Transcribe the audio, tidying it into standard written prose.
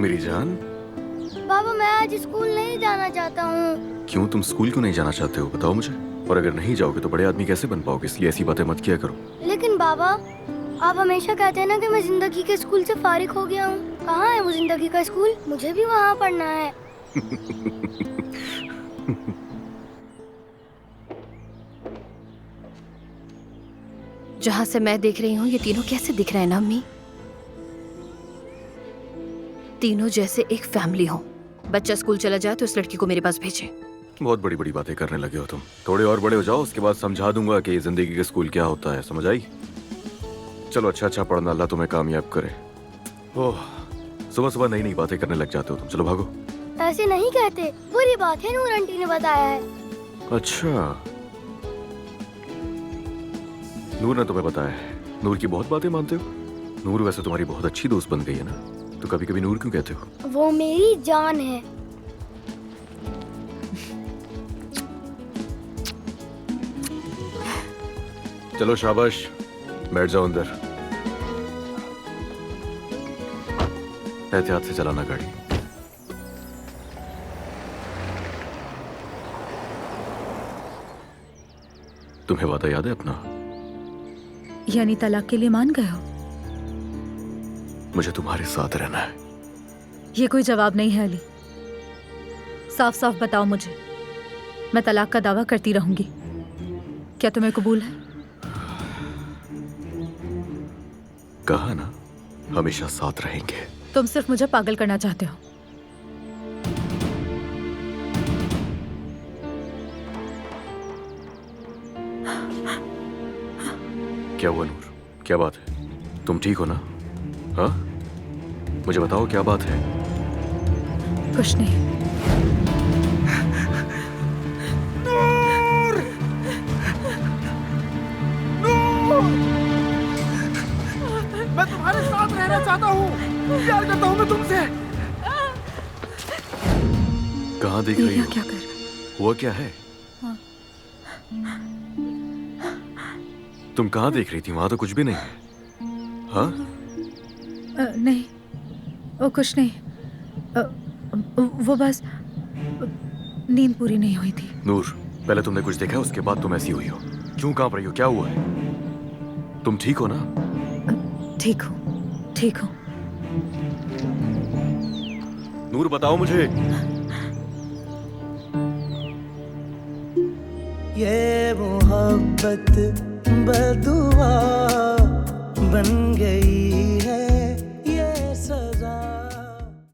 मेरी जान। पापा मैं आज स्कूल नहीं जाना चाहता हूँ। क्यों? तुम स्कूल क्यों नहीं जाना चाहते हो, बताओ मुझे। और अगर नहीं जाओगे तो बड़े आदमी कैसे बन पाओगे, इसलिए ऐसी बातें मत किया करो। लेकिन बाबा, आप हमेशा कहते हैं ना कि मैं जिंदगी के स्कूल से फारिग हो गया हूँ। कहाँ है वो जिंदगी का स्कूल? मुझे भी वहाँ पढ़ना है। जहाँ से मैं देख रही हूँ ये तीनों कैसे दिख रहे हैं ना अम्मी? तीनों जैसे एक फैमिली हो। बच्चा स्कूल चला जाए तो इस लड़की को मेरे पास भेजे। बहुत बड़ी बड़ी बातें करने लगे हो तुम। थोड़े और बड़े हो जाओ, उसके बाद समझा दूंगा कि जिंदगी का स्कूल क्या होता है, समझ आई? चलो अच्छा अच्छा पढ़ना, अल्लाह तुम्हें कामयाब करे। ओह, सुबह सुबह नई नई बातें करने लग जाते हो तुम। चलो भागो। ऐसे नहीं कहते, बुरी बात है, नूर आंटी ने बताया है। अच्छा, नूर ने तुम्हें बताया है? नूर की बहुत बातें मानते हो? नूर वैसे तुम्हारी बहुत अच्छी दोस्त बन गई है ना, तो कभी कभी नूर क्यों कहते हो? वो मेरी जान है। चलो शाबाश, बैठ जाओ अंदर। एहतियात से चलाना गाड़ी। तुम्हें वादा याद है अपना? यानी तलाक के लिए मान गए हो? मुझे तुम्हारे साथ रहना है। ये कोई जवाब नहीं है अली। साफ साफ बताओ मुझे, मैं तलाक का दावा करती रहूंगी, क्या तुम्हें कबूल है? कहा ना, हमेशा साथ रहेंगे। तुम सिर्फ मुझे पागल करना चाहते हो। क्या हुआ नूर, क्या बात है? तुम ठीक हो ना? हाँ, मुझे बताओ क्या बात है? कुछ नहीं। नूर! नूर! मैं तुम्हारे साथ रहना चाहता हूँ, प्यार करता हूँ मैं तुमसे। कहाँ देख रही हो? क्या कर? हुआ क्या है? तुम कहाँ देख रही थी? वहां तो कुछ भी नहीं है। हाँ? नहीं, वो कुछ नहीं। वो बस नींद पूरी नहीं हुई थी। नूर, पहले तुमने कुछ देखा है, उसके बाद तुम ऐसी हुई हो। क्यों कांप रही हो? क्या हुआ है? तुम ठीक हो ना? ठीक हूँ, ठीक हूँ। नूर बताओ मुझे। ये मोहब्बत बदुआ बन गई है।